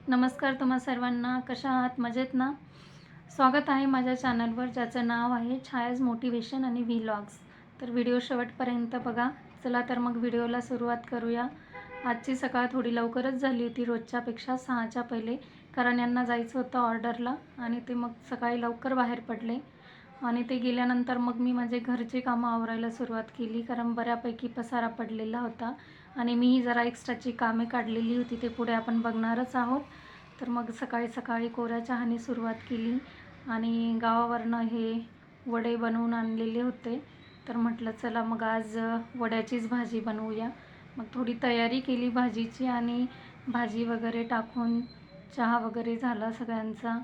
नमस्कार तुम्हा सर्वांना. कशा आहात? मजेत ना? स्वागत आहे माझ्या चॅनलवर ज्याचं नाव आहे छायाज मोटिवेशन आणि व्लॉग्स. तर व्हिडिओ शेवटपर्यंत बघा. चला तर मग व्हिडिओला सुरुवात करूया. आजची सकाळ थोडी लवकरच झाली होती रोजच्यापेक्षा 6च्या पहिले, कारण यांना जायचं होतं ऑर्डरला आणि ते मग सकाळी लवकर बाहेर पडले. आणि ते गेल्यानंतर मग मी माझे घरचे कामं आवरायला सुरुवात केली, कारण बऱ्यापैकी पसारा पडलेला होता आणि मीही जरा एक्स्ट्राची कामे काढलेली होती. ते पुढे आपण बघणारच आहोत. तर मग सकाळी सकाळी कोऱ्या चहाने सुरुवात केली आणि गावावरनं हे वडे बनवून आणलेले होते. तर म्हटलं चला मग आज वड्याचीच भाजी बनवूया. मग थोडी तयारी केली भाजीची आणि भाजी वगैरे टाकून चहा वगैरे झाला सगळ्यांचा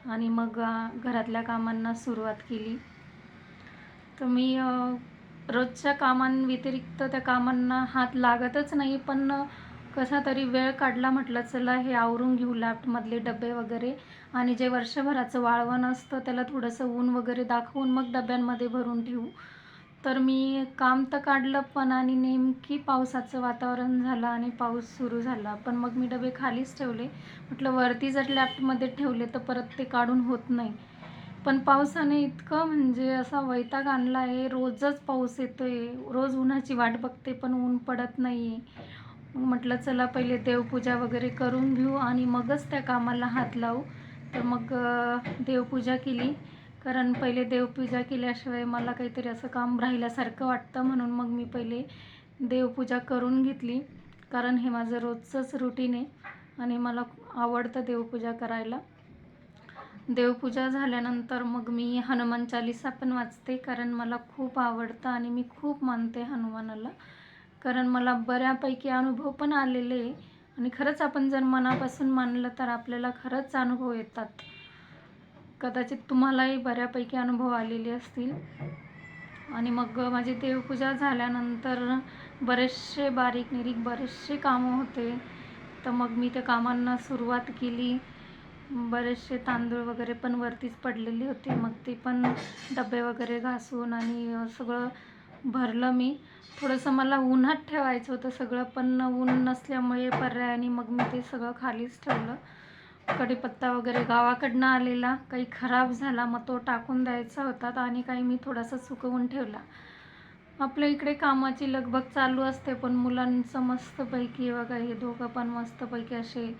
आणि मग घरातल्या कामांना सुरुवात केली. तर मी रोजच्या कामांव्यतिरिक्त त्या कामांना हात लागतच नाही, पण कसा तरी वेळ काढला. म्हटलं चला हे आवरून घेऊ लॅफ्टमधले डबे वगैरे, आणि जे वर्षभराचं वाळवण असतं त्याला थोडंसं ऊन वगैरे दाखवून मग डब्यांमध्ये भरून ठेवू. तर मी काम तर काढलं पण, आणि नेमकी पावसाचं वातावरण झालं आणि पाऊस सुरू झाला. पण मग मी डबे खालीच ठेवले. म्हटलं वरती जर लॅफ्टमध्ये ठेवले तर परत ते काढून होत नाही. पण पावसाने इतकं म्हणजे असा वैताग आणला आहे. रोजच पाऊस येतोय, रोज उन्हाची वाट बघते पण ऊन पडत नाही. मग म्हटलं चला पहिले देवपूजा वगैरे करून घेऊ आणि मगच त्या कामाला हात लावू. तर मग देवपूजा केली, कारण पहिले देवपूजा केल्याशिवाय मला काहीतरी असं काम राहिल्यासारखं वाटतं. म्हणून मग मी पहिले देवपूजा करून घेतली, कारण हे माझं रोजचंच रुटीन आहे आणि मला आवडतं देवपूजा करायला. देवपूजा झाल्यानंतर मग मी हनुमान चालीसा पण वाचते, कारण मला खूप आवडतं आणि मी खूप मानते हनुमानाला. कारण मला बऱ्यापैकी अनुभव पण आलेले आहे आणि खरंच आपण जर मनापासून मानलं तर आपल्याला खरंच अनुभव येतात. कदाचित तुम्हालाही बऱ्यापैकी अनुभव आलेले असतील. आणि मग माझी देवपूजा झाल्यानंतर बरेचसे बारीक निरीक बरेचसे कामं होते. तर मग मी त्या कामांना सुरुवात केली. बरेचसे तांदूळ वगैरे पण वरतीच पडलेले होते, मग ते पण डबे वगैरे घासून आणि सगळं भरलं मी. थोडंसं मला उन्हात ठेवायचं होतं सगळं, पण ऊन नसल्यामुळे पर्यायाने मग मी ते सगळं खालीच ठेवलं. कढीपत्ता वगैरे गावाकडनं आलेला काही खराब झाला, मग तो टाकून द्यायचा होता आणि काही मी थोडासा सुकवून ठेवला. आपल्या इकडे कामाची लगबग चालू असते, पण मुलांचं मस्तपैकी बघा हे दोघं पण मस्तपैकी असे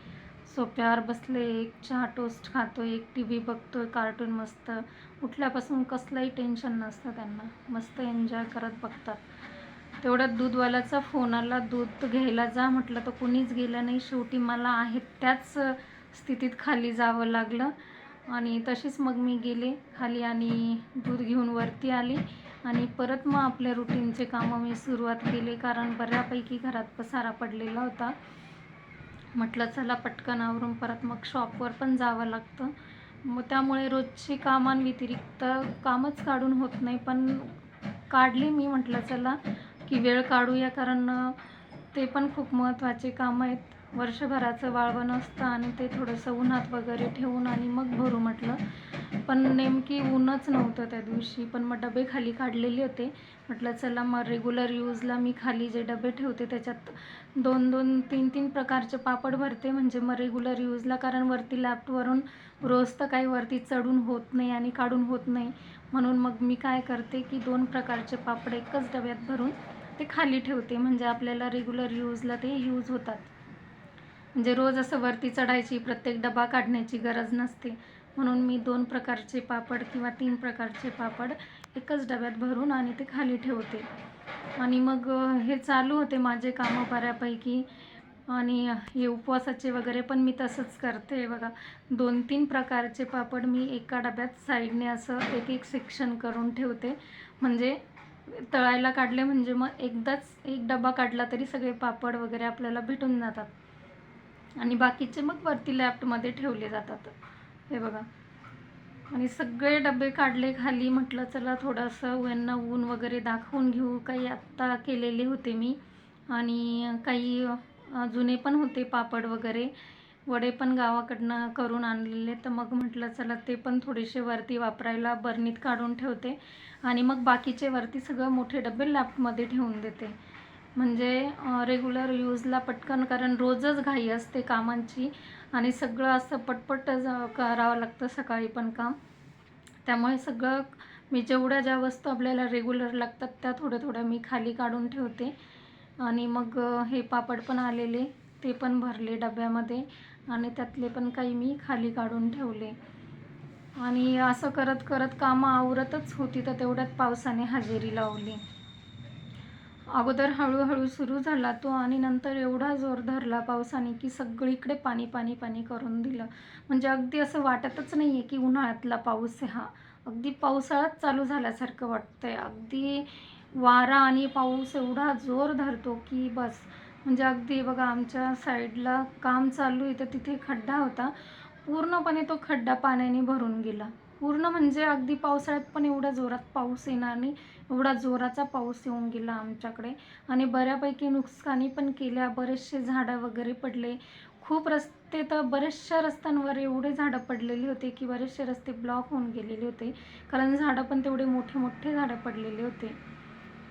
सोफ्यावर बसले, एक चहा टोस्ट खातो, एक टी व्ही बघतोय कार्टून. मस्त उठल्यापासून कसलंही टेन्शन नसतं त्यांना, मस्त एन्जॉय करत बघतात. तेवढ्यात दूधवाल्याचा फोन आला, दूध घ्यायला जा म्हटलं तर कुणीच गेलं नाही. शेवटी मला आहे त्याच स्थितीत खाली जावं लागलं आणि तशीच मग मी गेले खाली आणि दूध घेऊन वरती आली आणि परत मग आपल्या रुटीनचे कामं मी सुरुवात केली, कारण बऱ्यापैकी घरात पसारा पडलेला होता. म्हटलं चला पटकन आवरून परत मग शॉपवर पण जावं लागतं. मग त्यामुळे रोजची कामांव्यतिरिक्त कामच काढून होत नाही, पण काढली मी. म्हटलं चला की वेळ काढूया, कारण ते पण खूप महत्त्वाचे कामं आहेत. वर्षभराचं वाळवण असतं आणि ते थोडंसं उन्हात वगैरे ठेवून आणि मग भरू म्हटलं. पण नेमकी ऊनच नव्हतं त्या दिवशी. पण मग डबे खाली काढलेले होते. म्हटलं चला मग रेग्युलर यूजला मी खाली जे डबे ठेवते त्याच्यात 2-2, 3-3 प्रकारचे पापड भरते, म्हणजे मग रेग्युलर यूजला. कारण वरती लॅफ्टवरून रोज तर काही वरती चढून होत नाही आणि काढून होत नाही. म्हणून मग मी काय करते की 2 प्रकारचे पापड एकच डब्यात भरून ते खाली ठेवते, म्हणजे आपल्याला रेग्युलर यूजला ते यूज होतात. म्हणजे रोज असं वरती चढायची, प्रत्येक डबा काढण्याची गरज नसते. म्हणून मी 2 प्रकारचे पापड किंवा 3 प्रकारचे पापड एकच डब्यात भरून आणि ते खाली ठेवते. आणि मग हे चालू होते माझे कामं बऱ्यापैकी. आणि हे उपवासाचे वगैरे पण मी तसंच करते बघा. 2-3 प्रकारचे पापड मी एका डब्यात साईडने असं एक सेक्शन करून ठेवते, म्हणजे तळायला काढले म्हणजे मग एकदाच एक डबा काढला तरी सगळे पापड वगैरे आपल्याला भेटून जातात आणि बाकीचे मग वरती लॅफ्टमध्ये ठेवले जातात. हे बघा. आणि सगळे डबे काढले खाली. म्हटलं चला थोडंसं यांना ऊन वगैरे दाखवून घेऊ. काही आत्ता केलेले होते मी आणि काही जुने पण होते पापड वगैरे. वडे पण गावाकडनं करून आणलेले, तर मग म्हटलं चला ते पण थोडेसे वरती वापरायला बरणीत काढून ठेवते आणि मग बाकीचे वरती सगळं मोठे डबे लॅफ्टमध्ये ठेवून देते. म्हणजे रेग्युलर यूजला पटकन, कारण रोजच घाई असते कामांची आणि सगळं असं पटपट करावं लागतं सकाळी पण काम. त्यामुळे सगळं मी ज्या वस्तू आपल्याला रेग्युलर लागतात त्या थोड्या मी खाली काढून ठेवते. आणि मग हे पापड पण आलेले, ते पण भरले डब्यामध्ये आणि त्यातले पण काही मी खाली काढून ठेवले. आणि असं करत करत कामं आवरतच होती, तर तेवढ्यात पावसाने हजेरी लावली. अगोदर हळूहळू सुरू झाला तो आणि नंतर एवढा जोर धरला पावसाने की सगळीकडे पाणी पाणी पाणी करून दिलं. म्हणजे अगदी असं वाटतच नाही आहे की उन्हाळ्यातला पाऊस आहे हा. अगदी पावसाळाच चालू झाल्यासारखं वाटतंय. अगदी वारा आणि पाऊस एवढा जोर धरतो की बस. म्हणजे अगदी बघा, आमच्या साईडला काम चालू आहे तर तिथे खड्डा होता. पूर्णपणे तो खड्डा पाण्याने भरून गेला. पूर्ण म्हणजे अगदी पावसाळ्यात पण एवढ्या जोरात पाऊस येणार नाही, एवढा जोराचा पाऊस येऊन गेला आमच्याकडे. आणि बऱ्यापैकी नुकसानी पण केल्या. बरेचसे झाडं वगैरे पडले. खूप रस्ते तर बऱ्याचशा रस्त्यांवर एवढे झाडं पडलेले होते की बरेचसे रस्ते ब्लॉक होऊन गेलेले होते, कारण झाडं पण तेवढे मोठे मोठे झाडं पडलेले होते.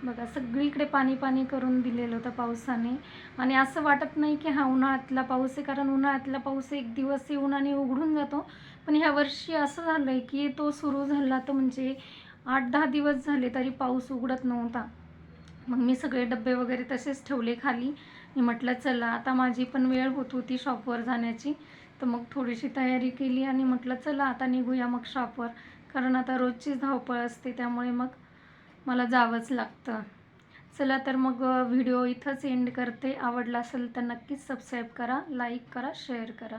बघा, सगळीकडे पाणी पाणी करून दिलेलं होतं पावसाने. आणि असं वाटत नाही की हा उन्हाळ्यातला पाऊस आहे, कारण उन्हाळ्यातला पाऊस एक दिवस येऊन आणि उघडून जातो. पण ह्या वर्षी असं झालं आहे की तो सुरू झाला तर म्हणजे 8-10 दिवस झाले तरी पाऊस उघडत नव्हता. मग मी सगळे डब्बे वगैरे तसेच ठेवले खाली. मी म्हटलं चला, आता माझी पण वेळ होत होती शॉपवर जाण्याची, तर मग थोडीशी तयारी केली आणि म्हटलं चला आता निघूया मग शॉपवर, कारण आता रोजचीच धावपळ असते त्यामुळे मग मला जावंच लागतं. चला तर मग व्हिडिओ इथंच एंड करते. आवडला असेल तर नक्कीच सबस्क्राईब करा, लाईक करा, शेअर करा.